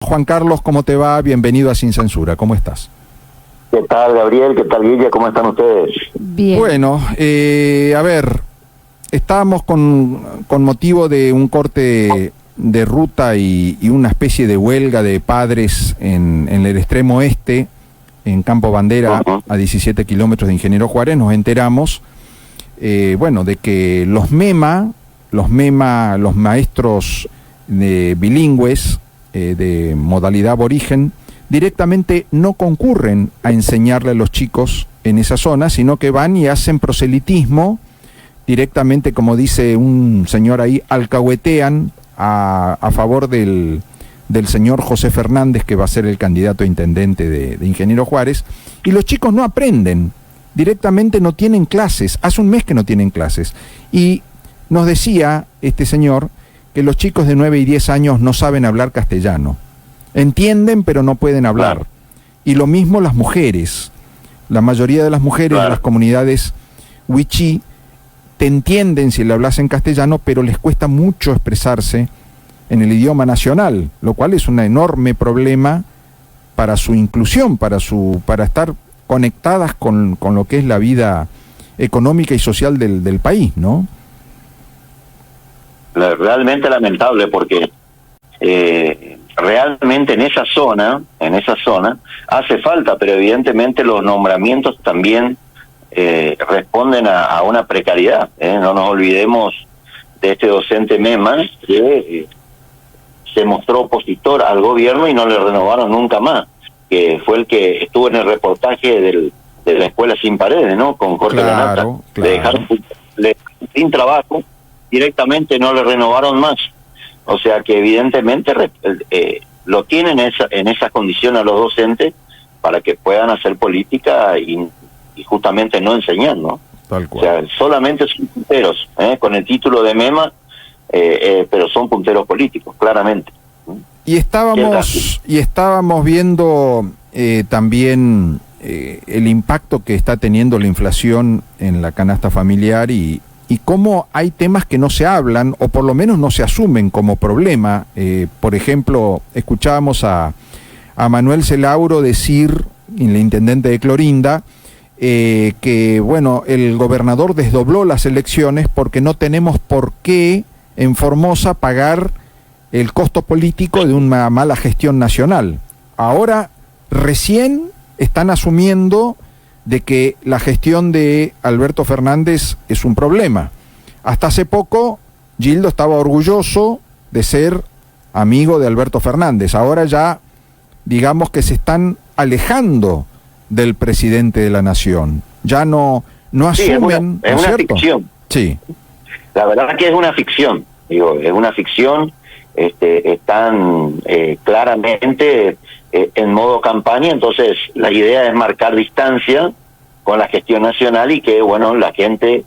Juan Carlos, ¿cómo te va? Bienvenido a Sin Censura, ¿cómo estás? ¿Qué tal, Gabriel? ¿Qué tal, Guilla? ¿Cómo están ustedes? Bien. Bueno, a ver, estábamos con motivo de un corte de ruta y una especie de huelga de padres en el extremo oeste, en Campo Bandera, a 17 kilómetros de Ingeniero Juárez. Nos enteramos, de que los maestros bilingües de modalidad aborigen, directamente no concurren a enseñarle a los chicos en esa zona, sino que van y hacen proselitismo, directamente, como dice un señor ahí, alcahuetean a favor del señor José Fernández, que va a ser el candidato a intendente de Ingeniero Juárez, y los chicos no aprenden, directamente no tienen clases, hace un mes que no tienen clases, y nos decía este señor que los chicos de 9 y 10 años no saben hablar castellano. Entienden, pero no pueden hablar. Claro. Y lo mismo las mujeres. La mayoría de las mujeres de las comunidades wichí te entienden si le hablas en castellano, pero les cuesta mucho expresarse en el idioma nacional, lo cual es un enorme problema para su inclusión, para estar conectadas con lo que es la vida económica y social del país, ¿no? Realmente lamentable, porque realmente en esa zona hace falta, pero evidentemente los nombramientos también responden a una precariedad. No nos olvidemos de este docente Mema, que se mostró opositor al gobierno y no le renovaron nunca más, que fue el que estuvo en el reportaje de la escuela sin paredes, ¿no? Con Jorge Lanata. Le dejaron sin trabajo, directamente no le renovaron más. O sea que evidentemente lo tienen en esas condiciones a los docentes para que puedan hacer política y justamente no enseñar, ¿no? Tal cual. O sea, solamente son punteros, con el título de Mema, pero son punteros políticos, claramente. Y estábamos viendo también el impacto que está teniendo la inflación en la canasta familiar y cómo hay temas que no se hablan o por lo menos no se asumen como problema. Por ejemplo, escuchábamos a Manuel Celauro decir, el intendente de Clorinda, que bueno, el gobernador desdobló las elecciones porque no tenemos por qué en Formosa pagar el costo político de una mala gestión nacional. Ahora recién están asumiendo de que la gestión de Alberto Fernández es un problema. Hasta hace poco, Gildo estaba orgulloso de ser amigo de Alberto Fernández. Ahora ya, digamos que se están alejando del presidente de la nación. Ya no asumen... Es una ficción. Sí. La verdad que es una ficción. Es una ficción. Están claramente en modo campaña, entonces la idea es marcar distancia con la gestión nacional y que, bueno, la gente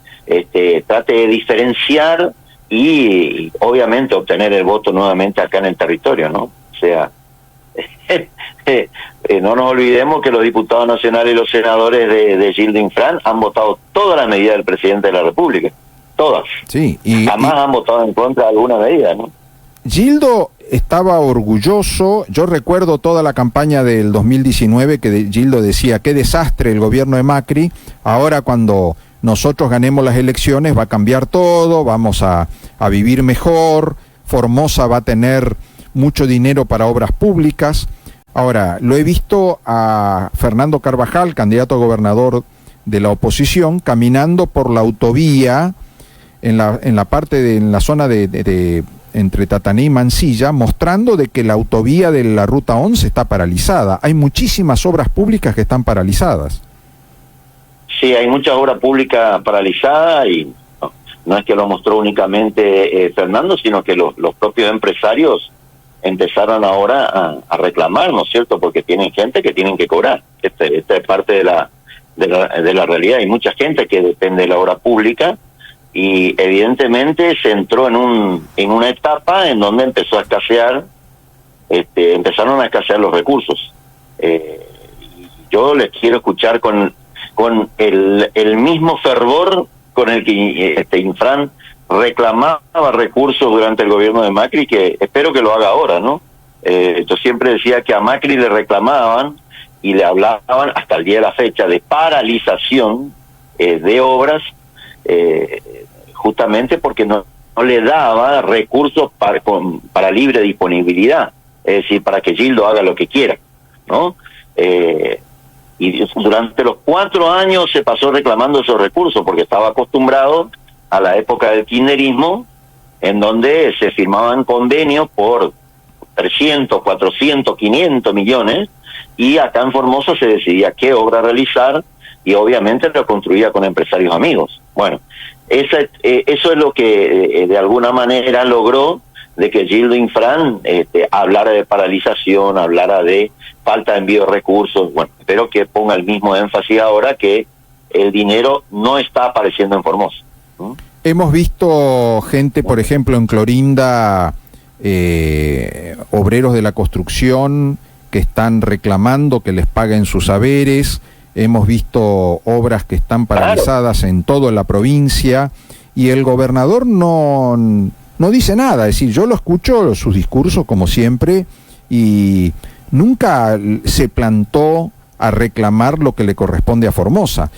trate de diferenciar y obviamente obtener el voto nuevamente acá en el territorio, ¿no? O sea, no nos olvidemos que los diputados nacionales y los senadores de Gildo Infran han votado todas las medidas del presidente de la República, todas. Sí, jamás han votado en contra de alguna medida, ¿no? Gildo estaba orgulloso. Yo recuerdo toda la campaña del 2019 que Gildo decía, qué desastre el gobierno de Macri, ahora cuando nosotros ganemos las elecciones va a cambiar todo, vamos a vivir mejor, Formosa va a tener mucho dinero para obras públicas. Ahora, lo he visto a Fernando Carvajal, candidato a gobernador de la oposición, caminando por la autovía en la zona de entre Tatané y Mansilla, mostrando de que la autovía de la Ruta 11 está paralizada. Hay muchísimas obras públicas que están paralizadas. Sí, hay muchas obras públicas paralizadas y no es que lo mostró únicamente Fernando, sino que los propios empresarios empezaron ahora a reclamar, ¿no es cierto? Porque tienen gente que tienen que cobrar. Esta es parte de la realidad. Hay mucha gente que depende de la obra pública y evidentemente se entró en una etapa en donde empezó a escasear, empezaron a escasear los recursos. Yo les quiero escuchar con el mismo fervor con el que Infran reclamaba recursos durante el gobierno de Macri, que espero que lo haga ahora, ¿no? Yo siempre decía que a Macri le reclamaban y le hablaban hasta el día de la fecha de paralización de obras, justamente porque no le daba recursos para libre disponibilidad, es decir, para que Gildo haga lo que quiera, ¿no? Y durante los 4 años se pasó reclamando esos recursos porque estaba acostumbrado a la época del kirchnerismo, en donde se firmaban convenios por 300, 400, 500 millones, y acá en Formosa se decidía qué obra realizar, y obviamente lo construía con empresarios amigos. Bueno, eso es lo que de alguna manera logró de que Gildo Infran hablara de paralización, hablara de falta de envío de recursos. Bueno, espero que ponga el mismo énfasis ahora que el dinero no está apareciendo en Formosa. Hemos visto gente, por ejemplo, en Clorinda, obreros de la construcción que están reclamando que les paguen sus haberes. Hemos visto obras que están paralizadas en toda la provincia y el gobernador no dice nada. Es decir, yo lo escucho, sus discursos como siempre, y nunca se plantó a reclamar lo que le corresponde a Formosa.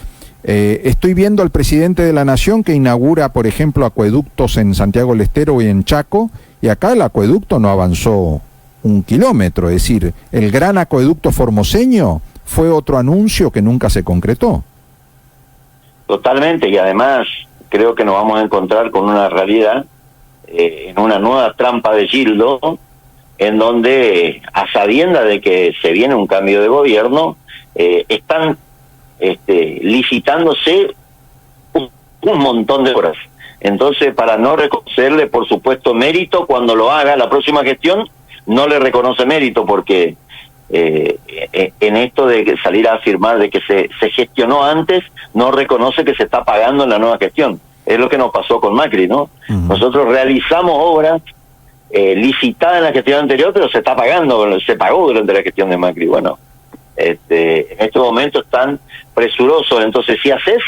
Estoy viendo al presidente de la Nación que inaugura, por ejemplo, acueductos en Santiago del Estero y en Chaco, y acá el acueducto no avanzó 1 kilómetro. Es decir, el gran acueducto formoseño fue otro anuncio que nunca se concretó. Totalmente, y además creo que nos vamos a encontrar con una realidad, en una nueva trampa de Gildo, en donde, a sabiendas de que se viene un cambio de gobierno, están licitándose un montón de obras. Entonces, para no reconocerle, por supuesto, mérito, cuando lo haga la próxima gestión, no le reconoce mérito, porque en esto de salir a afirmar de que se gestionó antes, no reconoce que se está pagando en la nueva gestión. Es lo que nos pasó con Macri, ¿no? Nosotros realizamos obras licitadas en la gestión anterior, pero se está pagando, se pagó durante la gestión de Macri. Bueno, en estos momentos están presurosos, entonces si haces,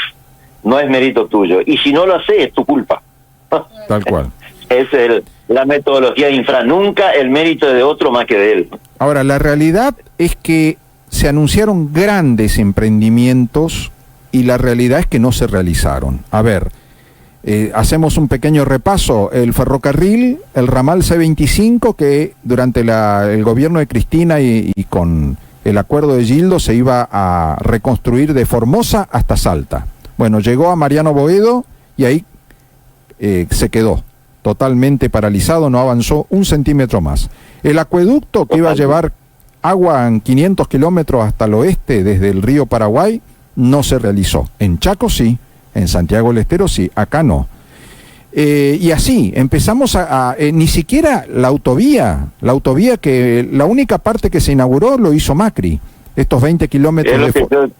no es mérito tuyo, y si no lo haces, es tu culpa. Tal cual. Es la metodología de Infran, nunca el mérito de otro más que de él. Ahora, la realidad es que se anunciaron grandes emprendimientos y la realidad es que no se realizaron. A ver, hacemos un pequeño repaso. El ferrocarril, el ramal C25, que durante el gobierno de Cristina y con el acuerdo de Gildo se iba a reconstruir de Formosa hasta Salta. Bueno, llegó a Mariano Boedo y ahí se quedó totalmente paralizado, no avanzó 1 centímetro más. El acueducto que iba a llevar agua en 500 kilómetros hasta el oeste desde el río Paraguay no se realizó. En Chaco sí, en Santiago del Estero sí, acá no. Y así empezamos ni siquiera la autovía que la única parte que se inauguró lo hizo Macri, estos 20 kilómetros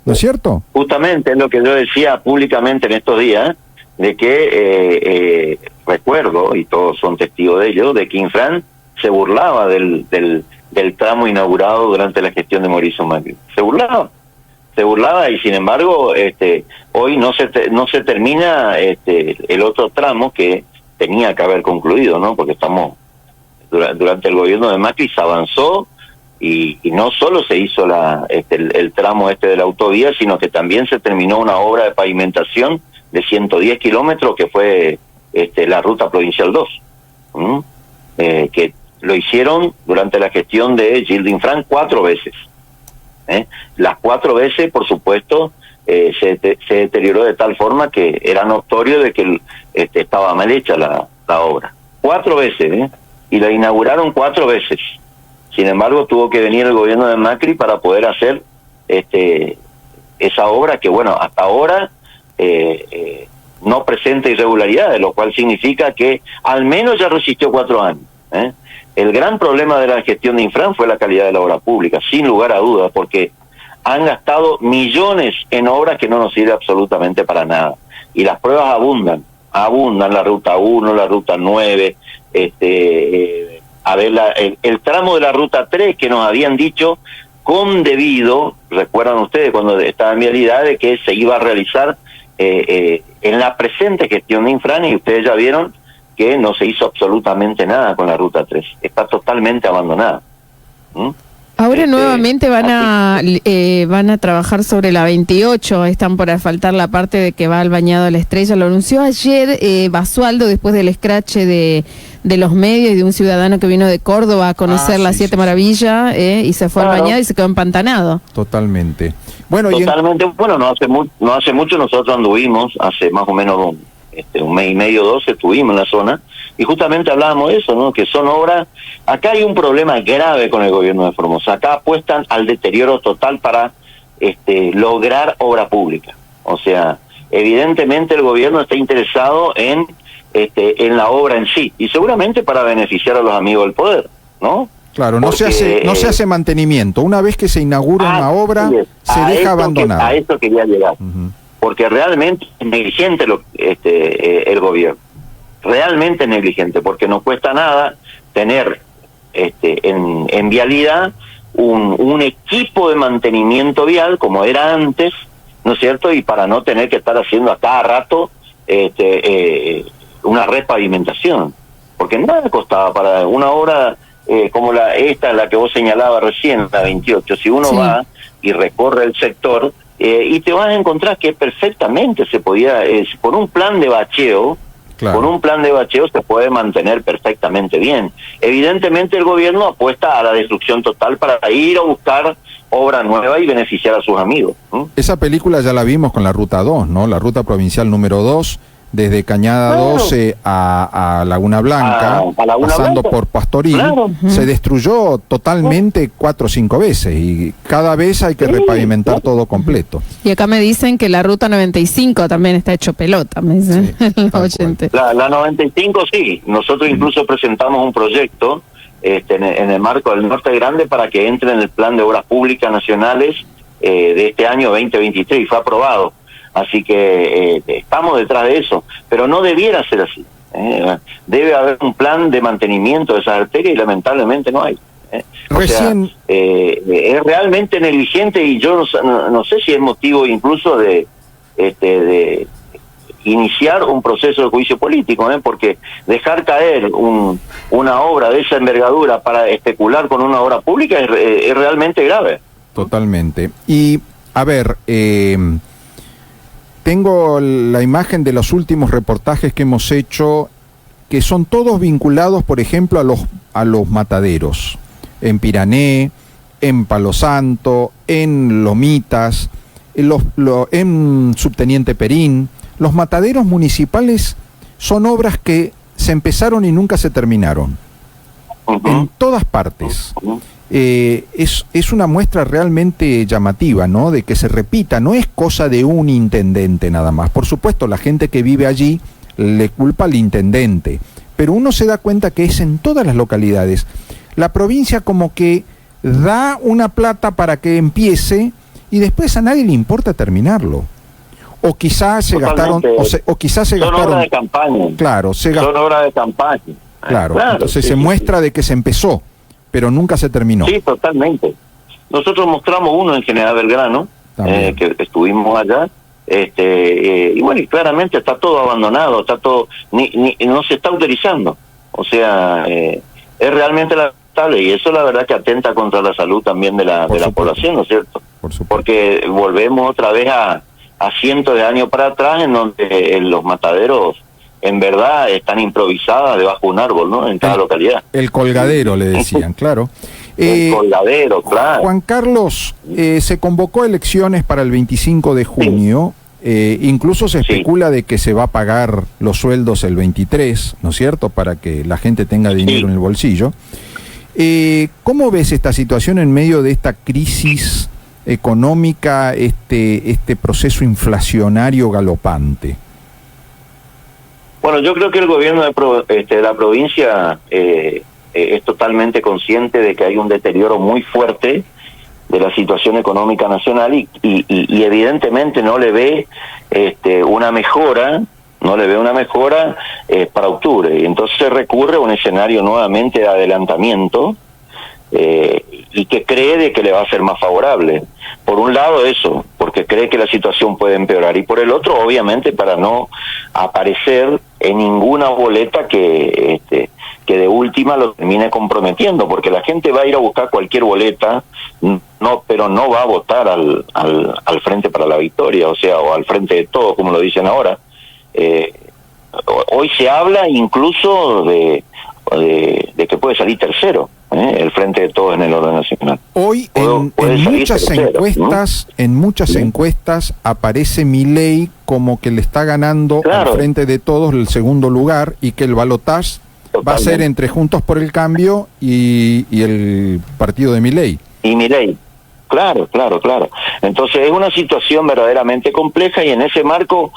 ¿no es cierto? Justamente es lo que yo decía públicamente en estos días, de que recuerdo, y todos son testigos de ello, de que Infran se burlaba del tramo inaugurado durante la gestión de Mauricio Macri. Se burlaba y sin embargo hoy no se termina el otro tramo que tenía que haber concluido, ¿no? Porque estamos durante el gobierno de Macri se avanzó y no solo se hizo el tramo de la autovía, sino que también se terminó una obra de pavimentación de 110 kilómetros que fue la ruta provincial 2, que lo hicieron durante la gestión de Gildo Infran 4 veces. Las 4 veces, por supuesto, se deterioró de tal forma que era notorio de que estaba mal hecha la obra. 4 veces, y la inauguraron 4 veces. Sin embargo, tuvo que venir el gobierno de Macri para poder hacer esa obra que, bueno, hasta ahora no presenta irregularidades, lo cual significa que al menos ya resistió 4 años. El gran problema de la gestión de Infran fue la calidad de la obra pública, sin lugar a dudas, porque han gastado millones en obras que no nos sirven absolutamente para nada. Y las pruebas abundan la ruta 1, la ruta 9, el tramo de la ruta 3 que nos habían dicho con debido, recuerdan ustedes cuando estaba en vialidad, de que se iba a realizar en la presente gestión de Infran, y ustedes ya vieron que no se hizo absolutamente nada con la ruta 3, está totalmente abandonada. ¿Mm? Ahora nuevamente van a trabajar sobre la 28, están por asfaltar la parte de que va al Bañado de la Estrella. Lo anunció ayer Basualdo después del escrache de los medios y de un ciudadano que vino de Córdoba a conocer las Siete Maravillas y se fue al Bañado y se quedó empantanado. Totalmente. Bueno, Bueno, no hace mucho nosotros anduvimos, hace más o menos un mes y medio, 2, estuvimos en la zona y justamente hablábamos de eso, ¿no? Que son obras. Acá hay un problema grave con el gobierno de Formosa. Acá apuestan al deterioro total para lograr obra pública. O sea, evidentemente el gobierno está interesado en la obra en sí y seguramente para beneficiar a los amigos del poder, ¿no? Claro, no se hace mantenimiento. Una vez que se inaugura una obra, se deja abandonada. A eso quería llegar. Porque realmente es negligente el gobierno. Realmente es negligente, porque no cuesta nada tener en vialidad un equipo de mantenimiento vial como era antes, ¿no es cierto? Y para no tener que estar haciendo a cada rato una repavimentación. Porque nada costaba para una obra como la que vos señalabas recién, la 28. Si uno va y recorre el sector, y te vas a encontrar que perfectamente se podía, con un plan de bacheo, se puede mantener perfectamente bien. Evidentemente el gobierno apuesta a la destrucción total para ir a buscar obra nueva y beneficiar a sus amigos. Esa película ya la vimos con la Ruta 2, ¿no? La Ruta Provincial número 2, desde Cañada 12 a Laguna Blanca, pasando por Pastoril, se destruyó totalmente 4 o 5 veces y cada vez hay que repavimentar todo completo. Y acá me dicen que la Ruta 95 también está hecho pelota, me dicen la 95 sí, nosotros incluso presentamos un proyecto en el marco del Norte Grande para que entre en el Plan de Obras Públicas Nacionales de este año 2023 y fue aprobado. Así que estamos detrás de eso, pero no debiera ser así. Debe haber un plan de mantenimiento de esas arterias y lamentablemente no hay. Recién... es realmente negligente y yo no sé si es motivo incluso de iniciar un proceso de juicio político, porque dejar caer una obra de esa envergadura para especular con una obra pública es realmente grave. Totalmente. Y, a ver... tengo la imagen de los últimos reportajes que hemos hecho, que son todos vinculados, por ejemplo, a los mataderos. En Pirané, en Palo Santo, en Lomitas, en Subteniente Perín. Los mataderos municipales son obras que se empezaron y nunca se terminaron. En todas partes. Es una muestra realmente llamativa, ¿no? De que se repita, no es cosa de un intendente nada más. Por supuesto, la gente que vive allí le culpa al intendente, pero uno se da cuenta que es en todas las localidades. La provincia como que da una plata para que empiece y después a nadie le importa terminarlo. O quizás se gastaron, o quizás se gastaron. Son obras de campaña. Claro, son obras de campaña. Claro, entonces se muestra de que se empezó, pero nunca se terminó. Sí, totalmente. Nosotros mostramos uno en General Belgrano, que estuvimos allá, y bueno, y claramente está todo abandonado, está todo, no se está utilizando. O sea, es realmente lamentable y eso la verdad que atenta contra la salud también de la población, ¿no es cierto? Por supuesto. Porque volvemos otra vez a cientos de años para atrás en donde los mataderos en verdad están improvisadas debajo de un árbol, ¿no? En cada localidad. El colgadero, le decían, claro. El colgadero, claro. Juan Carlos, se convocó elecciones para el 25 de junio. Incluso se especula de que se va a pagar los sueldos el 23, ¿no es cierto? Para que la gente tenga dinero en el bolsillo. ¿Cómo ves esta situación en medio de esta crisis económica, este proceso inflacionario galopante? Bueno, yo creo que el gobierno de la provincia es totalmente consciente de que hay un deterioro muy fuerte de la situación económica nacional y evidentemente no le ve una mejora, para octubre. Y entonces se recurre a un escenario nuevamente de adelantamiento y que cree de que le va a ser más favorable. Por un lado eso, porque cree que la situación puede empeorar, y por el otro, obviamente, para no aparecer en ninguna boleta que de última lo termine comprometiendo, porque la gente va a ir a buscar cualquier boleta, pero no va a votar al Frente para la Victoria, o sea, o al Frente de Todos, como lo dicen ahora. Hoy se habla incluso de que puede salir tercero, el Frente de Todos en el orden nacional. Hoy en muchas tercero, encuestas, ¿no? En muchas encuestas aparece Milei como que le está ganando al Frente de Todos el segundo lugar, y que el balotaje va a ser entre Juntos por el Cambio y el partido de Milei. Y Milei. Claro. Entonces es una situación verdaderamente compleja, y en ese marco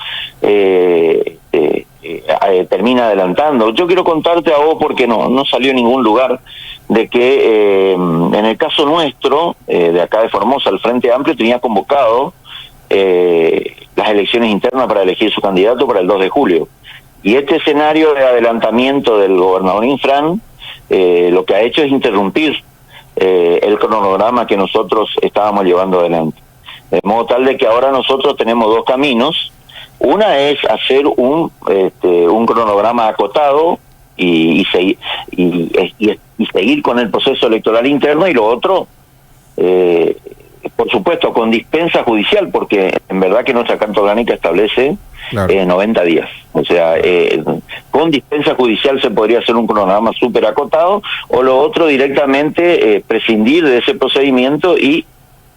termina adelantando. Yo quiero contarte a vos, porque no salió en ningún lugar, de que en el caso nuestro, de acá de Formosa, el Frente Amplio tenía convocado las elecciones internas para elegir su candidato para el 2 de julio. Y este escenario de adelantamiento del gobernador Infran lo que ha hecho es interrumpir el cronograma que nosotros estábamos llevando adelante. De modo tal de que ahora nosotros tenemos dos caminos. Una es hacer un cronograma acotado y seguir con el proceso electoral interno, y lo otro, por supuesto, con dispensa judicial, porque en verdad que nuestra Carta Orgánica establece 90 días. O sea, con dispensa judicial se podría hacer un cronograma súper acotado, o lo otro directamente prescindir de ese procedimiento, y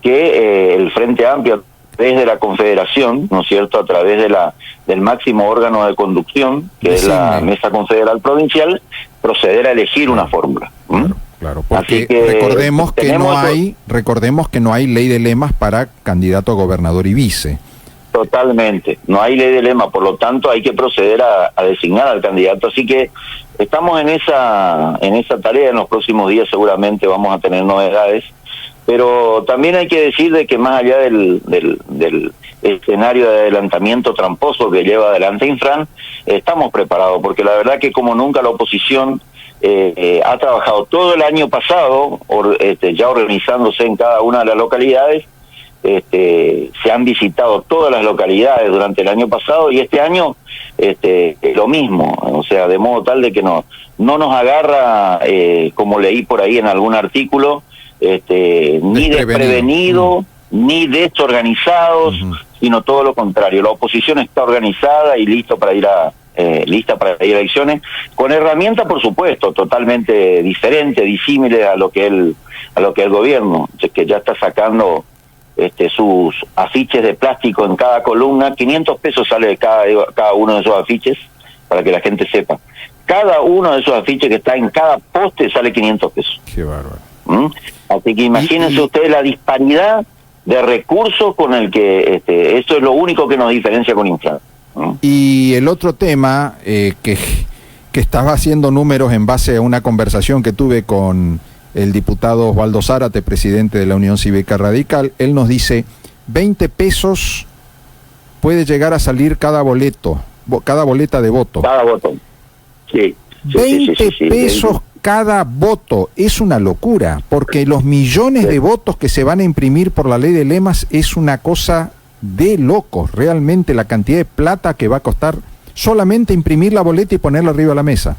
que el Frente Amplio, desde la Confederación, ¿no es cierto?, a través del máximo órgano de conducción, que es la Mesa Confederal Provincial, proceder a elegir una fórmula. Claro, porque recordemos que no hay ley de lemas para candidato a gobernador y vice. Totalmente, no hay ley de lema, por lo tanto hay que proceder a designar al candidato. Así que estamos en esa tarea. En los próximos días seguramente vamos a tener novedades, pero también hay que decir de que más allá del escenario de adelantamiento tramposo que lleva adelante Infran, estamos preparados, porque la verdad que como nunca la oposición ha trabajado todo el año pasado, ya organizándose en cada una de las localidades. Se han visitado todas las localidades durante el año pasado, y este año lo mismo, o sea, de modo tal de que no nos agarra, como leí por ahí en algún artículo, ni desprevenido, ni desorganizados, sino todo lo contrario. La oposición está organizada y lista para ir a elecciones, con herramientas, por supuesto, totalmente diferentes, disímiles a lo que el gobierno, que ya está sacando sus afiches de plástico en cada columna. 500 pesos sale de cada uno de esos afiches, para que la gente sepa. Cada uno de esos afiches que está en cada poste sale 500 pesos. Qué bárbaro. Así que imagínense ustedes la disparidad de recursos con el que eso es lo único que nos diferencia con Infran. Y el otro tema, que estaba haciendo números en base a una conversación que tuve con el diputado Osvaldo Zárate, presidente de la Unión Cívica Radical, él nos dice, 20 pesos puede llegar a salir cada boleta de voto. Cada voto, sí. 20 pesos cada voto, es una locura, porque los millones de votos que se van a imprimir por la ley de lemas es una cosa de locos, realmente la cantidad de plata que va a costar solamente imprimir la boleta y ponerla arriba de la mesa.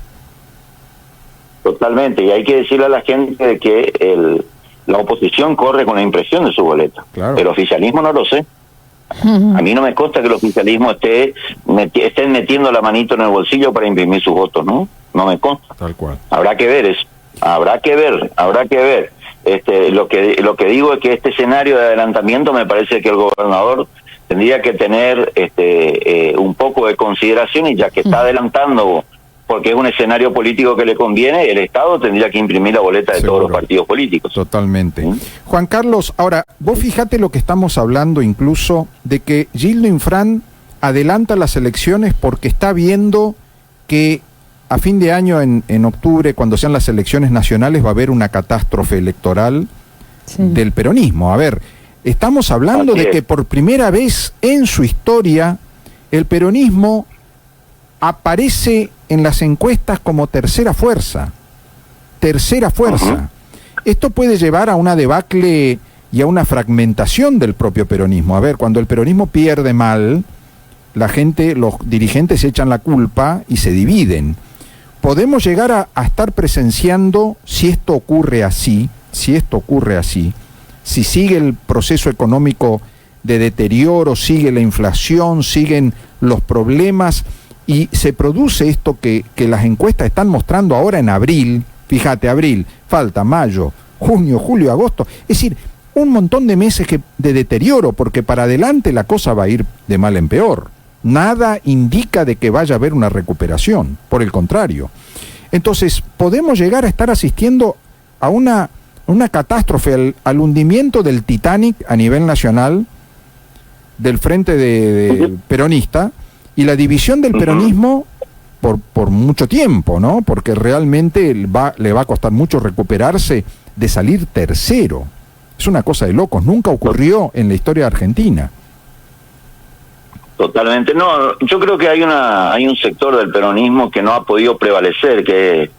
Totalmente, y hay que decirle a la gente de que la oposición corre con la impresión de su boleta. Claro. El oficialismo no lo sé. A mí no me consta que el oficialismo estén metiendo la manito en el bolsillo para imprimir sus votos, ¿no? No me consta. Tal cual. Habrá que ver eso. Habrá que ver. Lo que digo es que este escenario de adelantamiento, me parece que el gobernador tendría que tener un poco de consideración, y ya que está adelantando, porque es un escenario político que le conviene, el Estado tendría que imprimir la boleta de todos los partidos políticos. Totalmente. Juan Carlos, ahora, vos fíjate lo que estamos hablando incluso de que Gildo Infran adelanta las elecciones porque está viendo que a fin de año, en octubre, cuando sean las elecciones nacionales, va a haber una catástrofe electoral del peronismo. A ver, estamos hablando de que por primera vez en su historia el peronismo aparece en las encuestas como tercera fuerza. Esto puede llevar a una debacle y a una fragmentación del propio peronismo. A ver, cuando el peronismo pierde mal, la gente, los dirigentes se echan la culpa y se dividen. Podemos llegar a estar presenciando, si esto ocurre así, si sigue el proceso económico de deterioro, sigue la inflación, siguen los problemas y se produce esto que las encuestas están mostrando ahora en abril. Fíjate, abril, falta mayo, junio, julio, agosto. Es decir, un montón de meses de deterioro, porque para adelante la cosa va a ir de mal en peor. Nada indica de que vaya a haber una recuperación, por el contrario. Entonces, podemos llegar a estar asistiendo a una catástrofe, al hundimiento del Titanic a nivel nacional, del frente de peronista, y la división del peronismo por mucho tiempo, ¿no? Porque realmente le va a costar mucho recuperarse de salir tercero. Es una cosa de locos, nunca ocurrió en la historia de Argentina. Totalmente, no, yo creo que hay un sector del peronismo que no ha podido prevalecer, que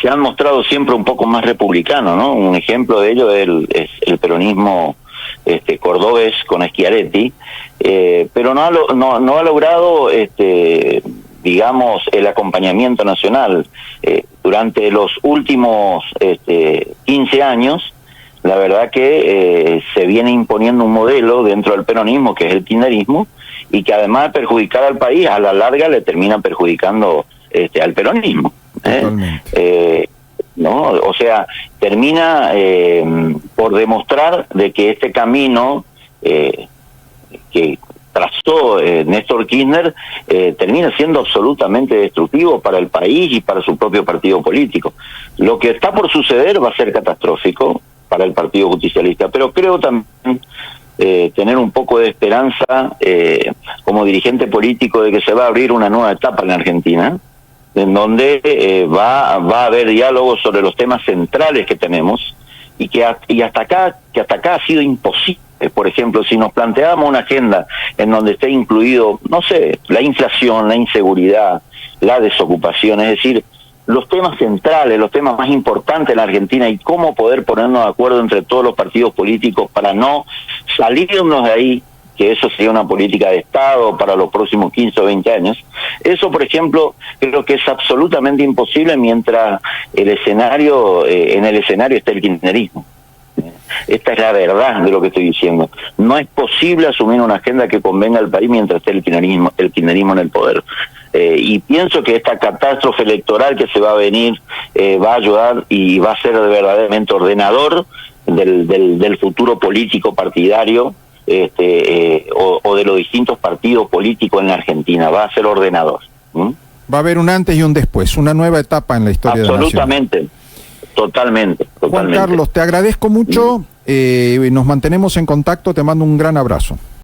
se han mostrado siempre un poco más republicanos, ¿no? Un ejemplo de ello es el peronismo cordobés con Schiaretti, pero no ha logrado digamos, el acompañamiento nacional. Durante los últimos 15 años, la verdad que se viene imponiendo un modelo dentro del peronismo, que es el kirchnerismo, y que además de perjudicar al país, a la larga le termina perjudicando al peronismo. ¿No? O sea, termina por demostrar de que este camino que trazó Néstor Kirchner termina siendo absolutamente destructivo para el país y para su propio partido político. Lo que está por suceder va a ser catastrófico para el Partido Justicialista, pero creo también tener un poco de esperanza como dirigente político de que se va a abrir una nueva etapa en la Argentina, en donde va a haber diálogos sobre los temas centrales que tenemos y hasta acá ha sido imposible. Por ejemplo, si nos planteamos una agenda en donde esté incluido, no sé, la inflación, la inseguridad, la desocupación, es decir, los temas centrales, los temas más importantes en la Argentina y cómo poder ponernos de acuerdo entre todos los partidos políticos para no salirnos de ahí, que eso sería una política de Estado para los próximos 15 o 20 años. Eso, por ejemplo, creo que es absolutamente imposible mientras en el escenario está el kirchnerismo. Esta es la verdad de lo que estoy diciendo. No es posible asumir una agenda que convenga al país mientras esté el kirchnerismo en el poder. Y pienso que esta catástrofe electoral que se va a venir va a ayudar y va a ser verdaderamente ordenador del futuro político partidario o de los distintos partidos políticos en la Argentina. Va a ser ordenador. Va a haber un antes y un después, una nueva etapa en la historia de la nación. Absolutamente. Totalmente. Juan Carlos, te agradezco mucho, nos mantenemos en contacto, te mando un gran abrazo.